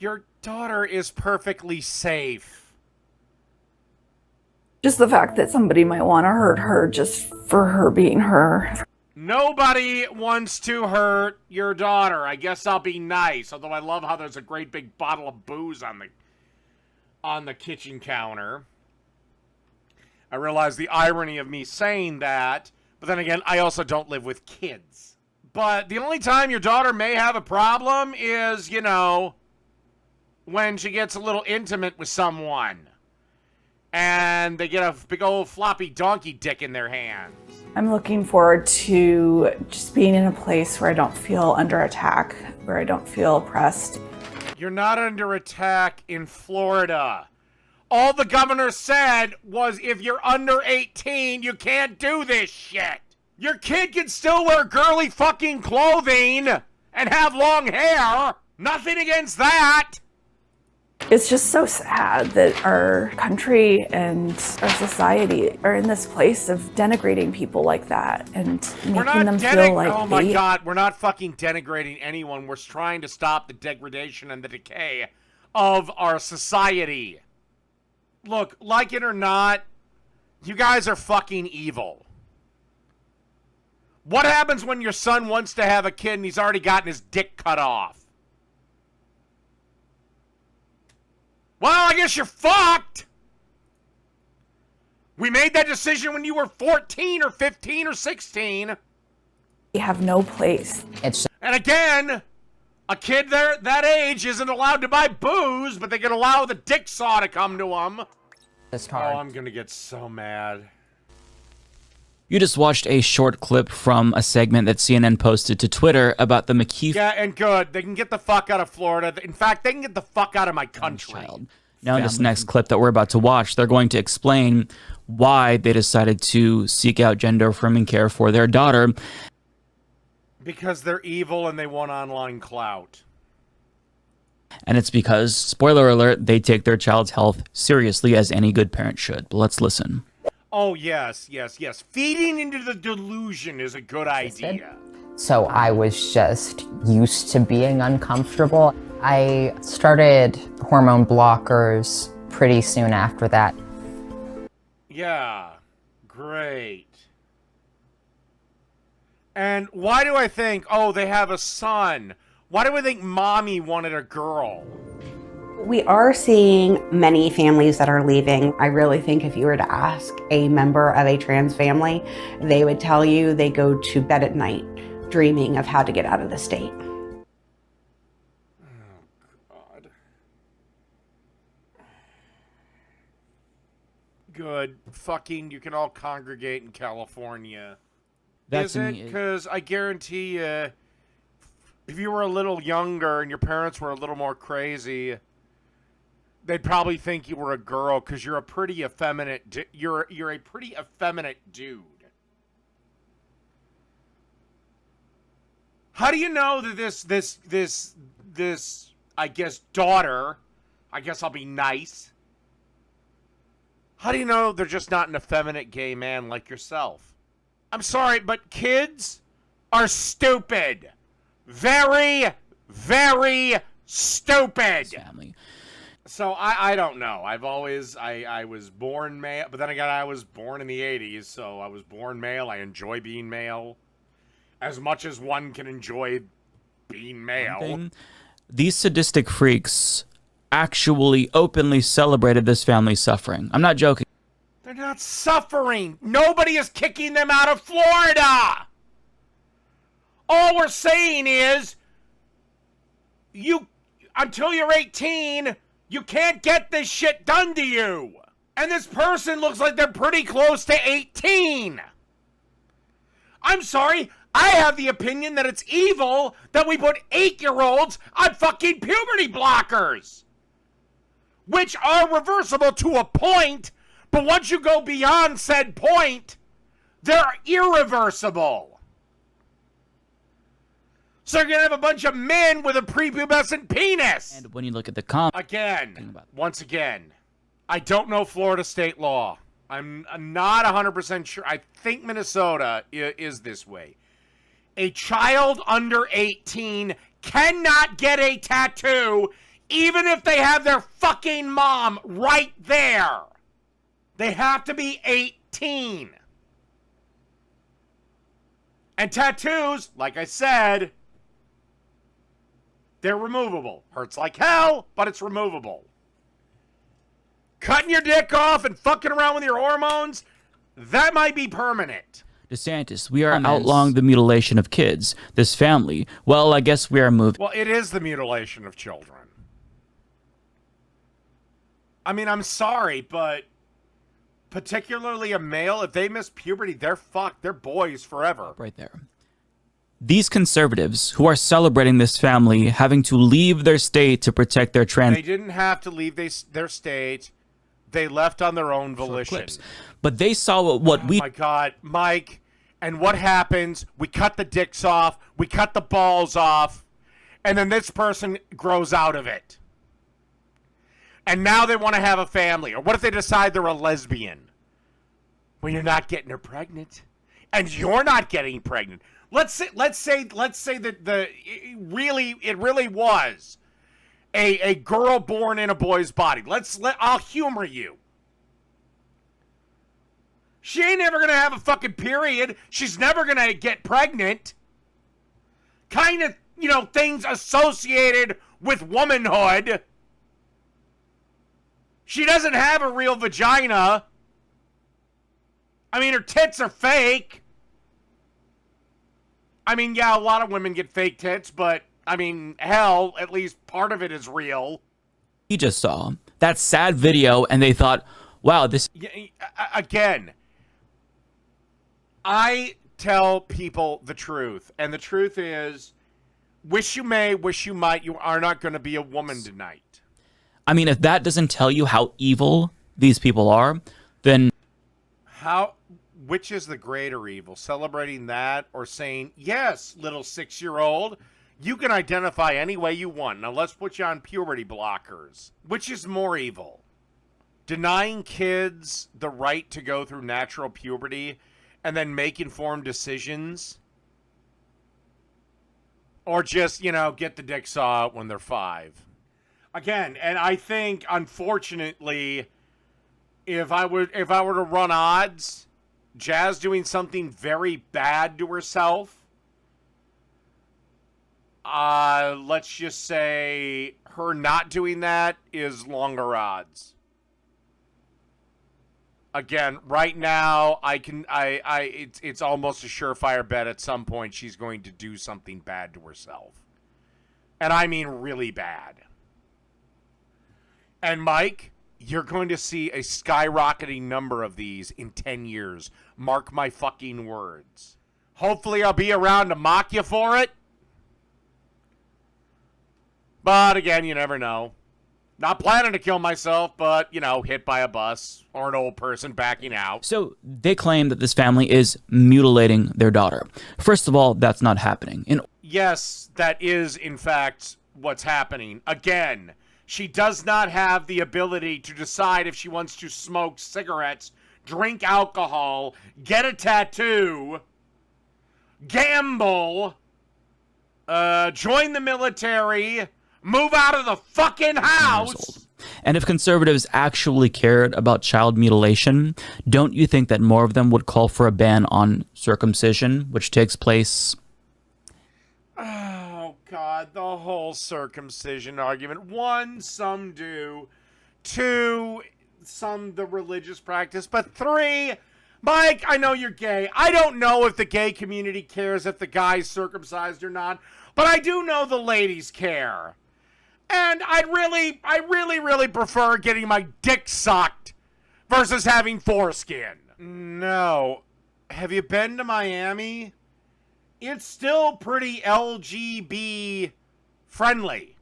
Your daughter is perfectly safe. Just the fact that somebody might want to hurt her just for her being her. Nobody wants to hurt your daughter. I guess I'll be nice. Although I love how there's a great big bottle of booze on the kitchen counter. I realize the irony of me saying that, but then again, I also don't live with kids. But the only time your daughter may have a problem is, when she gets a little intimate with someone and they get a big old floppy donkey dick in their hands. I'm looking forward to just being in a place where I don't feel under attack, where I don't feel oppressed. You're not under attack in Florida. All the governor said was if you're under 18, you can't do this shit. Your kid can still wear girly fucking clothing and have long hair. Nothing against that. It's just so sad that our country and our society are in this place of denigrating people like that and making them feel like oh my God, we're not fucking denigrating anyone. We're trying to stop the degradation and the decay of our society. Look, like it or not, you guys are fucking evil. What happens when your son wants to have a kid and he's already gotten his dick cut off? Well, I guess you're fucked. We made that decision when you were 14 or 15 or 16. we have no place. And again, a kid that age isn't allowed to buy booze, but they can allow the dick saw to come to them. Oh, I'm gonna get so mad. You just watched a short clip from a segment that CNN posted to Twitter about the McKee... Yeah, and good. They can get the fuck out of Florida. In fact, they can get the fuck out of my country. Now in this next clip that we're about to watch, they're going to explain why they decided to seek out gender-affirming care for their daughter. Because they're evil and they want online clout. And it's because, spoiler alert, they take their child's health seriously as any good parent should. But let's listen. Oh, yes, yes, yes. Feeding into the delusion is a good idea. So I was just used to being uncomfortable. I started hormone blockers pretty soon after that. Yeah, great. And why do I think, oh, they have a son? Why do I think mommy wanted a girl? We are seeing many families that are leaving. I really think if you were to ask a member of a trans family, they would tell you they go to bed at night dreaming of how to get out of the state. Oh, God. Good. Fucking, you can all congregate in California. Is it? Because I guarantee you, if you were a little younger and your parents were a little more crazy, they'd probably think you were a girl because you're a pretty effeminate. You're a pretty effeminate dude. How do you know that this I guess daughter, I guess I'll be nice. How do you know they're just not an effeminate gay man like yourself? I'm sorry, but kids are stupid. Very, very stupid. Family. So I don't know. I was born male, but then again, I was born in the 80s, so I was born male. I enjoy being male as much as one can enjoy being male. These sadistic freaks actually openly celebrated this family's suffering. I'm not joking. They're not suffering. Nobody is kicking them out of Florida. All we're saying is, until you're 18, you can't get this shit done to you. And this person looks like they're pretty close to 18. I'm sorry, I have the opinion that it's evil that we put 8-year-olds on fucking puberty blockers. Which are reversible to a point, but once you go beyond said point, they're irreversible. So you're going to have a bunch of men with a prepubescent penis. And when you look at the once again, I don't know Florida state law. I'm not 100% sure. I think Minnesota is this way. A child under 18 cannot get a tattoo Even if they have their fucking mom right there, they have to be 18. And tattoos, like I said, they're removable. Hurts like hell, but it's removable. Cutting your dick off and fucking around with your hormones, that might be permanent. DeSantis, we are outlawing the mutilation of kids. This family, well, I guess we are moving. Well, it is the mutilation of children. I mean, I'm sorry, but particularly a male, if they miss puberty, they're fucked. They're boys forever. Right there. These conservatives who are celebrating this family having to leave their state to protect their trans... They didn't have to leave their state. They left on their own volition. But they saw what we... Oh my God, Mike. And what happens? We cut the dicks off. We cut the balls off. And then this person grows out of it. And now they want to have a family. Or what if they decide they're a lesbian? Well, you're not getting her pregnant. And you're not getting pregnant. Let's say that it really was a girl born in a boy's body. I'll humor you. She ain't never gonna have a fucking period. She's never gonna get pregnant. Kind of, things associated with womanhood. She doesn't have a real vagina. I mean, her tits are fake. I mean, yeah, a lot of women get fake tits, but, I mean, hell, at least part of it is real. He just saw that sad video, and they thought, wow, this... Again, I tell people the truth, and the truth is, wish you may, wish you might, you are not going to be a woman tonight. I mean, if that doesn't tell you how evil these people are, then... Which is the greater evil? Celebrating that or saying, yes, little 6-year-old, you can identify any way you want. Now let's put you on puberty blockers. Which is more evil? Denying kids the right to go through natural puberty and then make informed decisions? Or just, get the dick saw out when they're 5? Again, and I think, unfortunately, if I were to run odds... Jazz doing something very bad to herself. Let's just say her not doing that is longer odds. Again, right now, it's almost a surefire bet at some point she's going to do something bad to herself. And I mean really bad. And Mike, you're going to see a skyrocketing number of these in 10 years. Mark my fucking words. Hopefully I'll be around to mock you for it. But again, you never know. Not planning to kill myself, but, hit by a bus or an old person backing out. So they claim that this family is mutilating their daughter. First of all, that's not happening. Yes, that is, in fact, what's happening. Again, she does not have the ability to decide if she wants to smoke cigarettes, drink alcohol, get a tattoo, gamble, join the military, move out of the fucking house. And if conservatives actually cared about child mutilation, don't you think that more of them would call for a ban on circumcision, which takes place... Oh, God, the whole circumcision argument. 1, some do. 2, some the religious practice. But 3, Mike, I know you're gay. I don't know if the gay community cares if the guy's circumcised or not, but I do know the ladies care. And I really prefer getting my dick sucked versus having foreskin. No. Have you been to Miami? It's still pretty LGB friendly.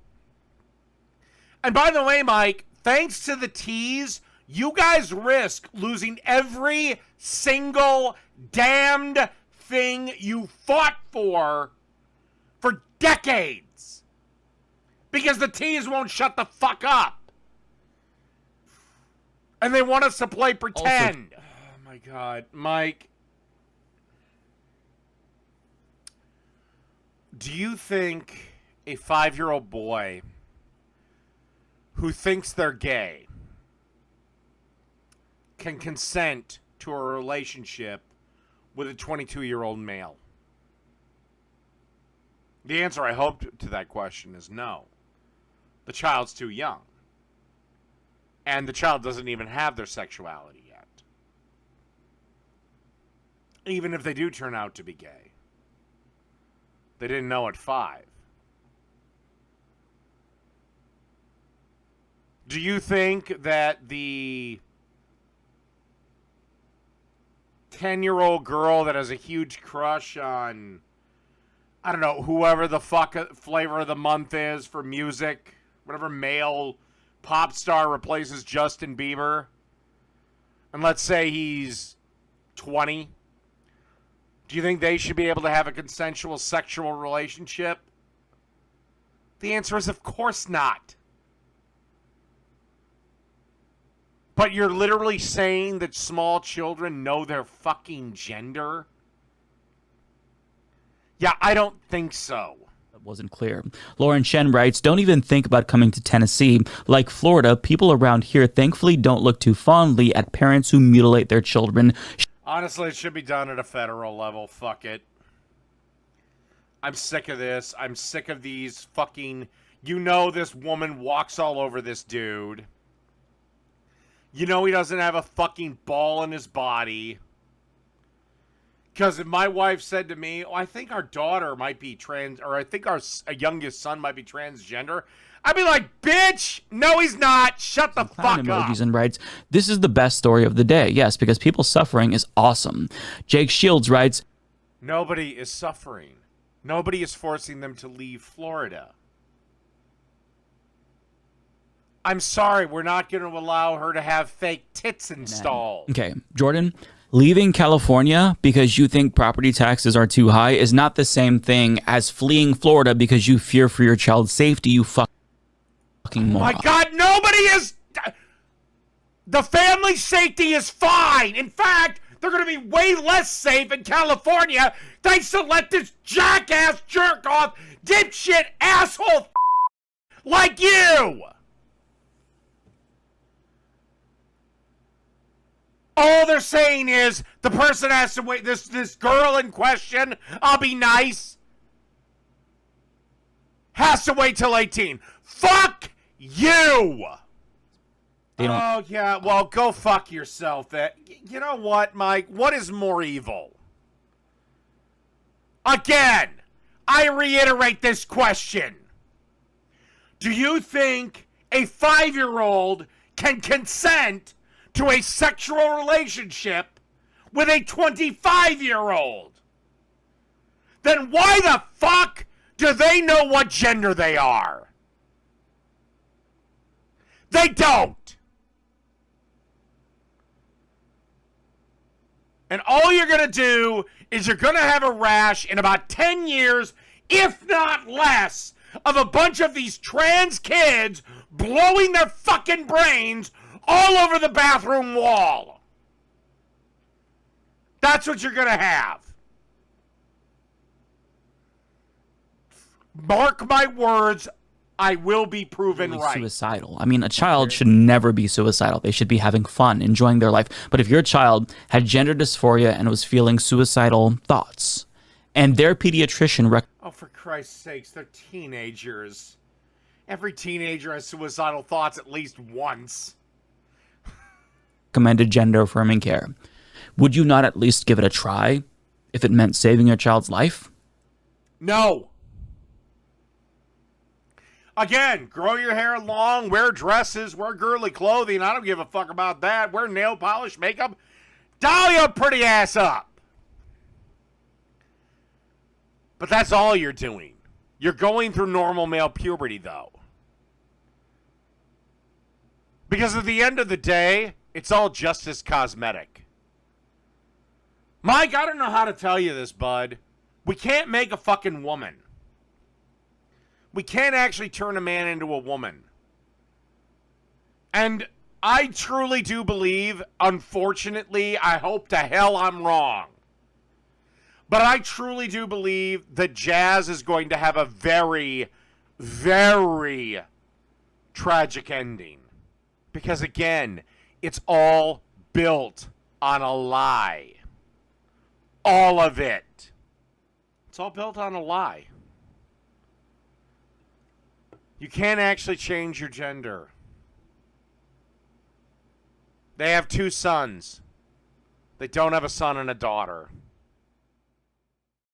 And by the way, Mike, thanks to the tease, you guys risk losing every single damned thing you fought for decades. Because the tease won't shut the fuck up. And they want us to play pretend. Oh my God, Mike. Do you think a 5-year-old boy who thinks they're gay can consent to a relationship with a 22-year-old male? The answer, I hope, to that question is no. The child's too young. And the child doesn't even have their sexuality yet. Even if they do turn out to be gay. They didn't know at 5. Do you think that the 10-year-old girl that has a huge crush on, I don't know, whoever the fuck flavor of the month is for music, whatever male pop star replaces Justin Bieber, and let's say he's 20, do you think they should be able to have a consensual sexual relationship? The answer is of course not. But you're literally saying that small children know their fucking gender? Yeah, I don't think so. That wasn't clear. Lauren Shen writes, don't even think about coming to Tennessee. Like Florida, people around here thankfully don't look too fondly at parents who mutilate their children. Honestly, it should be done at a federal level. Fuck it. I'm sick of this. I'm sick of these fucking... You know this woman walks all over this dude. You know he doesn't have a fucking ball in his body. Because if my wife said to me, oh, I think our daughter might be trans, or I think our youngest son might be transgender, I'd be like, bitch, no he's not. Shut the fuck up. And writes, this is the best story of the day. Yes, because people suffering is awesome. Jake Shields writes, nobody is suffering. Nobody is forcing them to leave Florida. I'm sorry, we're not going to allow her to have fake tits installed. Okay, Jordan, leaving California because you think property taxes are too high is not the same thing as fleeing Florida because you fear for your child's safety, you fucking moron. Oh my God, nobody is... The family safety is fine. In fact, they're going to be way less safe in California thanks to let this jackass jerk-off, dipshit, asshole like you. All they're saying is the person has to wait. This girl in question, I'll be nice, has to wait till 18. Fuck you. Oh, yeah. Well, go fuck yourself. You know what, Mike? What is more evil? Again, I reiterate this question. Do you think a 5-year-old can consent to a sexual relationship with a 25-year-old? Then why the fuck do they know what gender they are? They don't. And all you're going to do is you're going to have a rash in about 10 years, if not less, of a bunch of these trans kids blowing their fucking brains all over the bathroom wall. That's what you're going to have. Mark my words, I will be proven right. Suicidal. I mean, a child should never be suicidal. They should be having fun, enjoying their life. But if your child had gender dysphoria and was feeling suicidal thoughts, and their pediatrician... Oh, for Christ's sakes, they're teenagers. Every teenager has suicidal thoughts at least once. Recommended gender affirming care. Would you not at least give it a try if it meant saving your child's life? No. Again, grow your hair long, wear dresses, wear girly clothing. I don't give a fuck about that. Wear nail polish, makeup. Doll your pretty ass up. But that's all you're doing. You're going through normal male puberty, though. Because at the end of the day, it's all just as cosmetic. Mike, I don't know how to tell you this, bud. We can't make a fucking woman. We can't actually turn a man into a woman. And I truly do believe, unfortunately, I hope to hell I'm wrong, but I truly do believe that Jazz is going to have a very, very tragic ending. Because again, it's all built on a lie. All of it. It's all built on a lie. You can't actually change your gender. They have 2 sons. They don't have a son and a daughter.